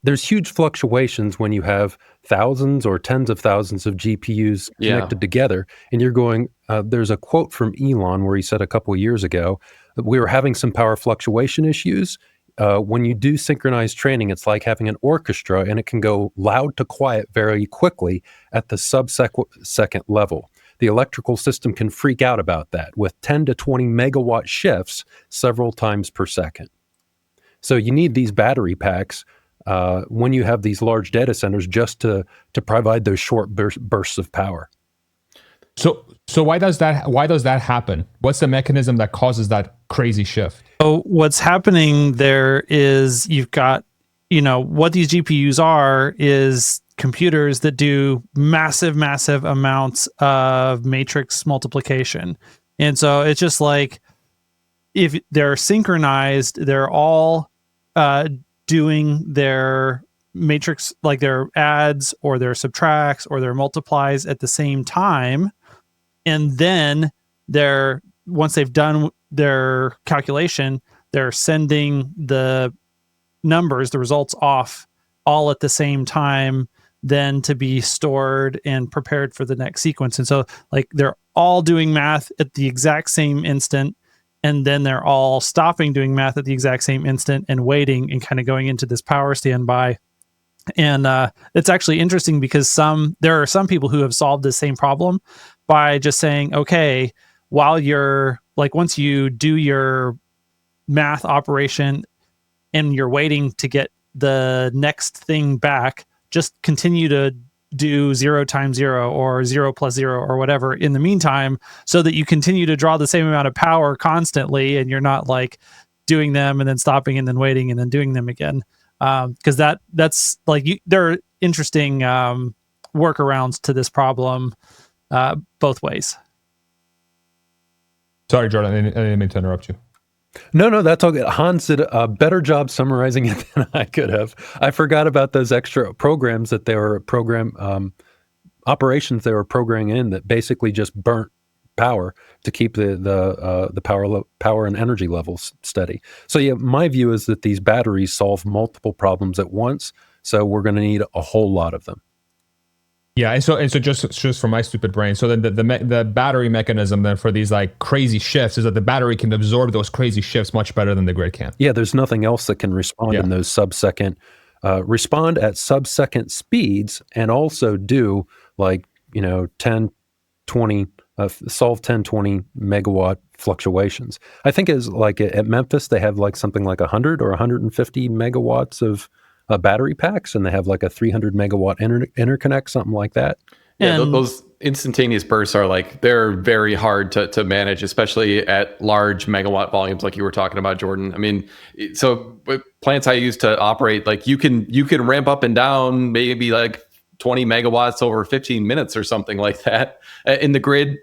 there's huge fluctuations when you have thousands or tens of thousands of GPUs connected together. And you're going, there's a quote from Elon where he said a couple of years ago that we were having some power fluctuation issues. When you do synchronized training, it's like having an orchestra, and it can go loud to quiet very quickly at the sub-second level. The electrical system can freak out about that with 10 to 20 megawatt shifts several times per second. So you need these battery packs when you have these large data centers just to provide those short bursts of power. So why does that happen? What's the mechanism that causes that crazy shift? So what's happening there is you've got, what these GPUs are is computers that do massive amounts of matrix multiplication. And so it's just like, if they're synchronized, they're all doing their matrix, like their adds or their subtracts or their multiplies at the same time. And then once they've done their calculation, they're sending the numbers, the results off all at the same time, then to be stored and prepared for the next sequence. And so like they're all doing math at the exact same instant, and then they're all stopping doing math at the exact same instant and waiting and kind of going into this power standby. And it's actually interesting because there are some people who have solved the same problem by just saying, okay, while you're like, once you do your math operation and you're waiting to get the next thing back, just continue to do 0 times 0 or 0 plus 0 or whatever in the meantime, so that you continue to draw the same amount of power constantly, and you're not like doing them and then stopping and then waiting and then doing them again. Because that's like, there are interesting workarounds to this problem both ways. Sorry, Jordan, I didn't mean to interrupt you. No, that's all good. Hans did a better job summarizing it than I could have. I forgot about those extra programs that they were operations they were programming in that basically just burnt power to keep the power and energy levels steady. So yeah, my view is that these batteries solve multiple problems at once. So we're going to need a whole lot of them. Yeah, and so just for my stupid brain, so then the battery mechanism then for these like crazy shifts is that the battery can absorb those crazy shifts much better than the grid can. Yeah, there's nothing else that can respond in those respond at sub-second speeds, and also do like 10, 20, solve 10, 20 megawatt fluctuations. I think is like at Memphis they have like something like 100 or 150 megawatts of battery packs, and they have like a 300 megawatt interconnect, something like that. Yeah, those instantaneous bursts are like, they're very hard to manage, especially at large megawatt volumes like you were talking about, Jordan. I mean, so with plants I used to operate, like you can ramp up and down maybe like 20 megawatts over 15 minutes or something like that. In the grid,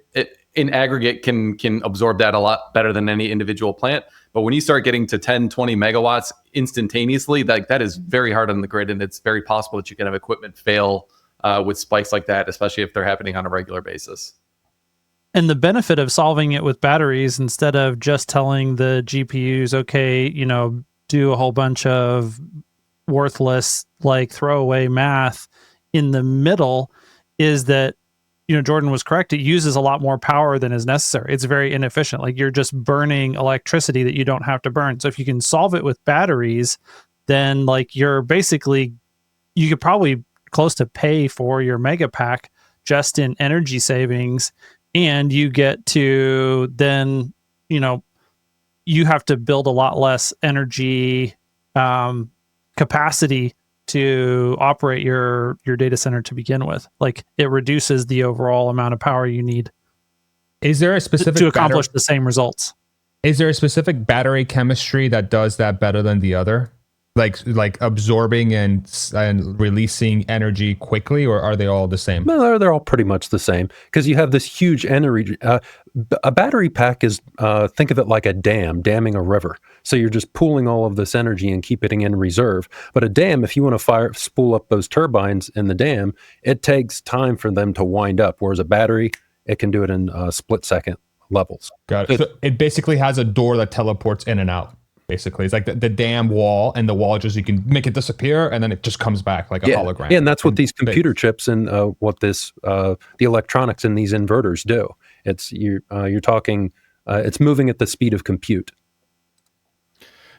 in aggregate can absorb that a lot better than any individual plant. But when you start getting to 10, 20 megawatts instantaneously, that is very hard on the grid, and it's very possible that you can have equipment fail with spikes like that, especially if they're happening on a regular basis. And the benefit of solving it with batteries, instead of just telling the GPUs, okay, do a whole bunch of worthless, like throwaway math in the middle, is that Jordan was correct. It uses a lot more power than is necessary. It's very inefficient. Like you're just burning electricity that you don't have to burn. So if you can solve it with batteries, then like you could probably close to pay for your mega pack just in energy savings. And you get to then, you have to build a lot less energy capacity to operate your data center to begin with. Like it reduces the overall amount of power you need. Is there a specific to accomplish the same results? Is there a specific battery chemistry that does that better than the other? Like absorbing and releasing energy quickly, or are they all the same? No, they're all pretty much the same, because you have this huge energy. A battery pack is, think of it like a dam, damming a river. So you're just pooling all of this energy and keeping it in reserve. But a dam, if you want to spool up those turbines in the dam, it takes time for them to wind up. Whereas a battery, it can do it in split second levels. Got it. So it basically has a door that teleports in and out. basically. It's like the dam wall, and the wall just, you can make it disappear and then it just comes back like a hologram. Yeah, and that's what these computer chips and the electronics in these inverters do. It's you're talking it's moving at the speed of compute.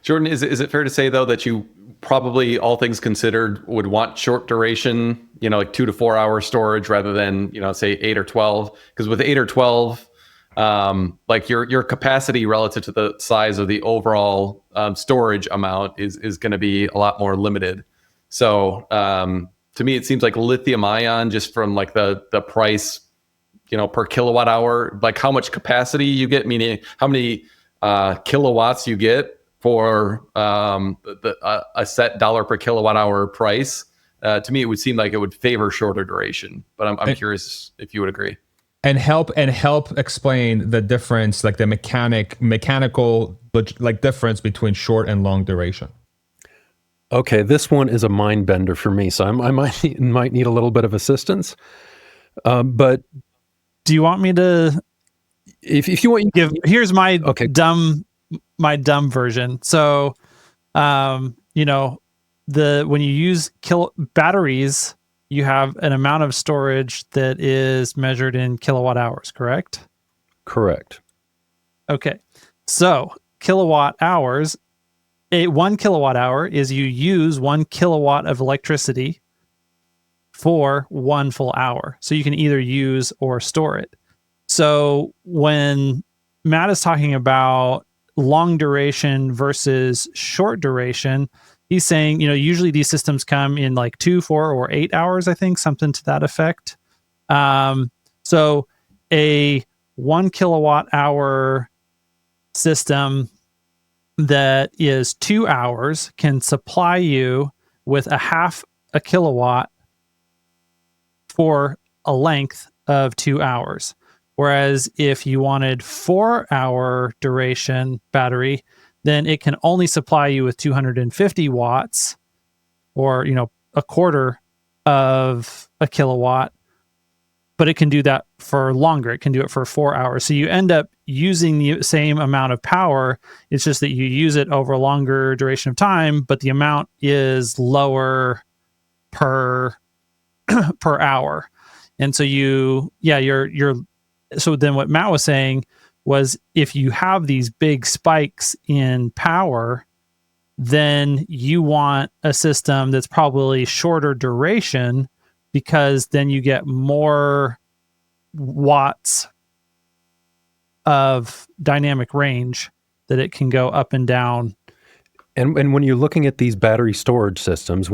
Jordan, is it fair to say though that you probably, all things considered, would want short duration, like 2 to 4 hour storage rather than, say 8 or 12? Because with 8 or 12, like your capacity relative to the size of the overall storage amount is going to be a lot more limited. So to me, it seems like lithium ion, just from like the price, per kilowatt hour, like how much capacity you get, meaning how many kilowatts you get for a set dollar per kilowatt hour price. To me, it would seem like it would favor shorter duration. But I'm curious if you would agree. And help explain the difference, like the mechanical like difference between short and long duration. Okay, this one is a mind bender for me, so I might need a little bit of assistance. But do you want me to? If you want, here's my dumb version. So, when you use batteries, you have an amount of storage that is measured in kilowatt hours, correct? Correct. Okay. So kilowatt hours, 1 kilowatt hour is you use 1 kilowatt of electricity for 1 full hour. So you can either use or store it. So when Matt is talking about long duration versus short duration, he's saying, usually these systems come in like 2, 4, or 8 hours, I think, something to that effect. So a 1 kilowatt hour system that is 2 hours can supply you with a half a kilowatt for a length of 2 hours. Whereas if you wanted 4-hour duration battery, then it can only supply you with 250 watts or, a quarter of a kilowatt, but it can do that for longer. It can do it for 4 hours. So you end up using the same amount of power. It's just that you use it over a longer duration of time, but the amount is lower per hour. And so so then what Matt was saying was, if you have these big spikes in power, then you want a system that's probably shorter duration, because then you get more watts of dynamic range that it can go up and down. And when you're looking at these battery storage systems,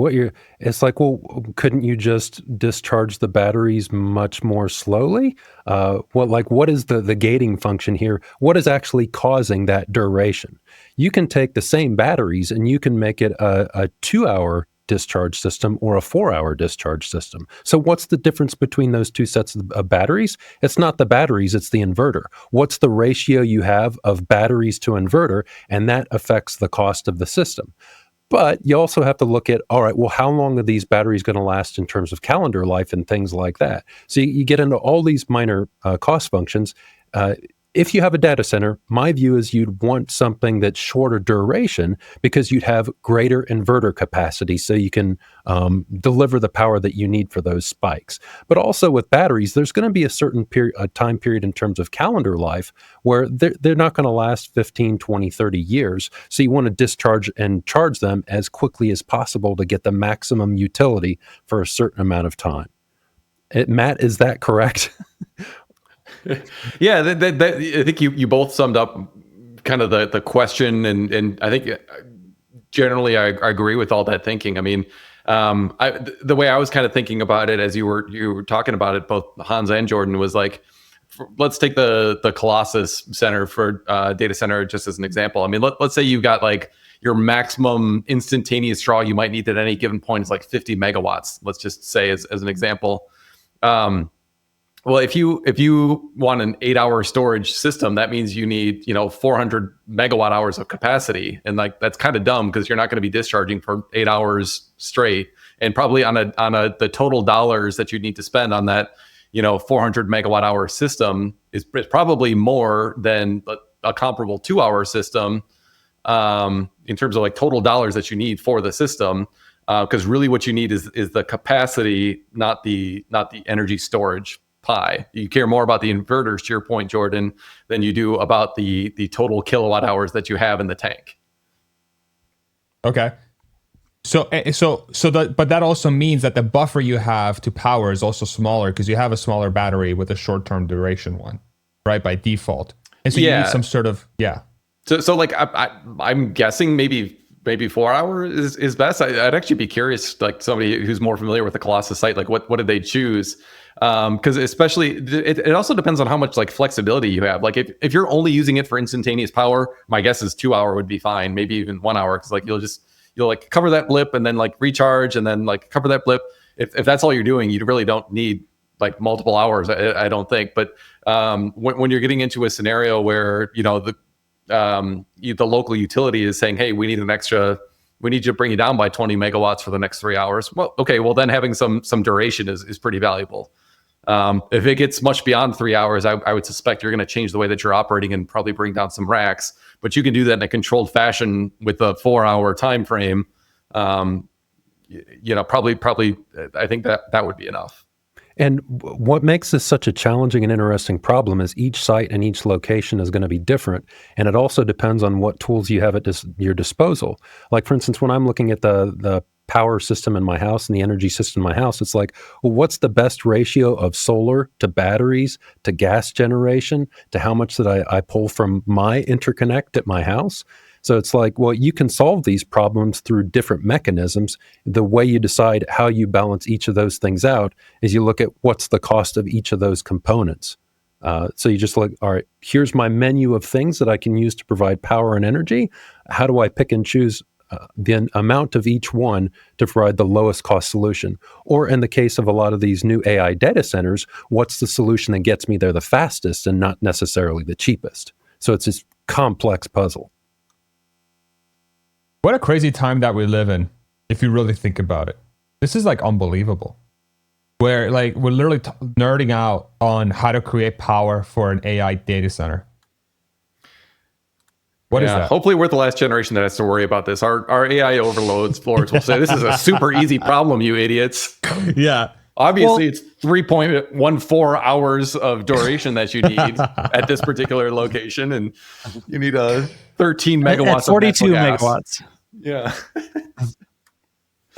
it's like, well, couldn't you just discharge the batteries much more slowly? What is the gating function here? What is actually causing that duration? You can take the same batteries and you can make it a 2-hour discharge system or a 4-hour discharge system. So what's the difference between those two sets of batteries? It's not the batteries, it's the inverter. What's the ratio you have of batteries to inverter? And that affects the cost of the system. But you also have to look at, all right, well, how long are these batteries going to last in terms of calendar life and things like that? So you get into all these minor cost functions. If you have a data center, my view is you'd want something that's shorter duration, because you'd have greater inverter capacity so you can deliver the power that you need for those spikes. But also with batteries, there's going to be a certain time period in terms of calendar life where they're not going to last 15, 20, 30 years. So you want to discharge and charge them as quickly as possible to get the maximum utility for a certain amount of time. Matt, is that correct? Yeah, I think you both summed up kind of the question, and I think generally I agree with all that thinking. I mean, the way I was kind of thinking about it as you were talking about it, both Hans and Jordan, was like, let's take the Colossus Center for data center just as an example. I mean, let's say you've got like your maximum instantaneous draw you might need at any given point is like 50 megawatts. Let's just say as an example. Well, if you want an 8-hour storage system, that means you need 400 megawatt hours of capacity, and like that's kind of dumb, because you're not going to be discharging for 8 hours straight, and probably on the total dollars that you need to spend on that 400 megawatt hour system is probably more than a comparable 2-hour system in terms of like total dollars that you need for the system. Because really what you need is the capacity, not the energy storage pie. You care more about the inverters, to your point, Jordan, than you do about the total kilowatt hours that you have in the tank. Okay. But that also means that the buffer you have to power is also smaller because you have a smaller battery with a short-term duration one, right? By default. And so you need some sort of, So like I'm guessing maybe 4 hours is best. I'd actually be curious, like somebody who's more familiar with the Colossus site, like what did they choose? Because especially it also depends on how much like flexibility you have. Like if you're only using it for instantaneous power, my guess is 2 hour would be fine, maybe even 1 hour, because like you'll like cover that blip and then like recharge and then like cover that blip. If that's all you're doing, you really don't need like multiple hours, I don't think. But when you're getting into a scenario where the local utility is saying, hey, we need you to bring you down by 20 megawatts for the next 3 hours. Well, okay, well then having some duration is pretty valuable. If it gets much beyond 3 hours, I would suspect you're going to change the way that you're operating and probably bring down some racks. But you can do that in a controlled fashion with a 4 hour time frame. Probably I think that would be enough. And what makes this such a challenging and interesting problem is each site and each location is going to be different. And it also depends on what tools you have at your disposal. Like, for instance, when I'm looking at the power system in my house and the energy system in my house, it's like, well, what's the best ratio of solar to batteries to gas generation to how much that I pull from my interconnect at my house? So it's like, well, you can solve these problems through different mechanisms. The way you decide how you balance each of those things out is you look at what's the cost of each of those components. So you just look, all right, here's my menu of things that I can use to provide power and energy. How do I pick and choose the amount of each one to provide the lowest cost solution? Or in the case of a lot of these new AI data centers, what's the solution that gets me there the fastest and not necessarily the cheapest? So it's this complex puzzle. What a crazy time that we live in, if you really think about it. This is like unbelievable. Where like we're literally nerding out on how to create power for an AI data center. What is that? Hopefully we're the last generation that has to worry about this. Our AI overloads floors will say, this is a super easy problem, you idiots. Yeah. Obviously, it's 3.14 hours of duration that you need at this particular location, and you need a 13 megawatts. 42 of natural gas. megawatts. Yeah.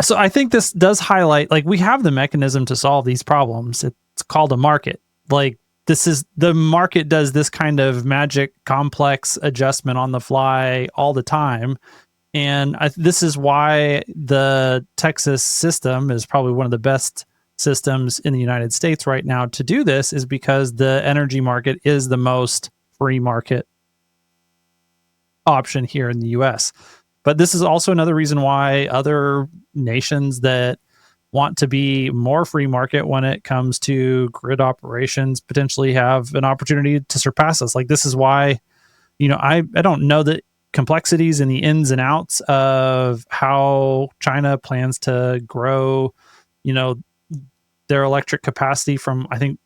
So I think this does highlight, like, we have the mechanism to solve these problems. It's called a market. Like, the market does this kind of magic complex adjustment on the fly all the time. And this is why the Texas system is probably one of the best systems in the United States right now to do this, is because the energy market is the most free market option here in the US. But this is also another reason why other nations that want to be more free market when it comes to grid operations potentially have an opportunity to surpass us. Like, this is why, I don't know the complexities and the ins and outs of how China plans to grow, their electric capacity from, I think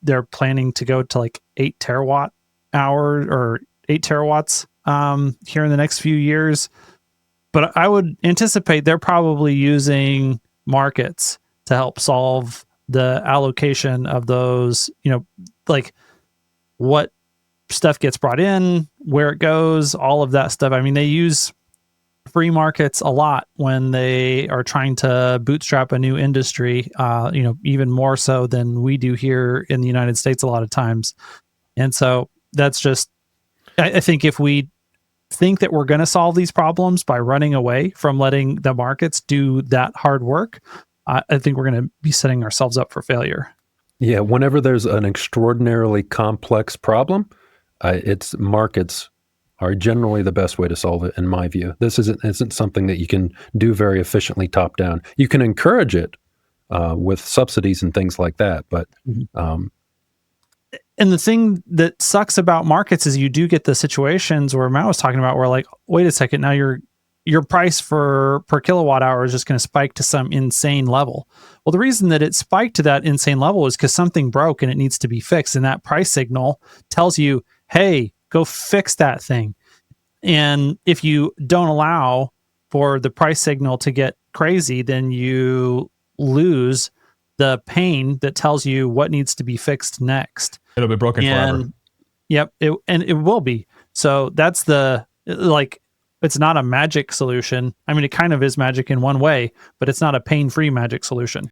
they're planning to go to like 8 terawatts here in the next few years. But I would anticipate they're probably using markets to help solve the allocation of those, like what stuff gets brought in, where it goes, all of that stuff. I mean, they use free markets a lot when they are trying to bootstrap a new industry, even more so than we do here in the United States a lot of times. And so that's just, I think if we think that we're going to solve these problems by running away from letting the markets do that hard work, I think we're going to be setting ourselves up for failure. Yeah, whenever there's an extraordinarily complex problem, it's markets are generally the best way to solve it, in my view. This isn't something that you can do very efficiently top down. You can encourage it with subsidies and things like that, but and the thing that sucks about markets is you do get the situations where Matt was talking about, where like, wait a second, now your price per kilowatt hour is just going to spike to some insane level. Well, the reason that it spiked to that insane level is because something broke and it needs to be fixed. And that price signal tells you, hey, go fix that thing. And if you don't allow for the price signal to get crazy, then you lose the pain that tells you what needs to be fixed next. It'll be broken forever. Yep, it will be. So that's it's not a magic solution. I mean, it kind of is magic in one way, but it's not a pain-free magic solution.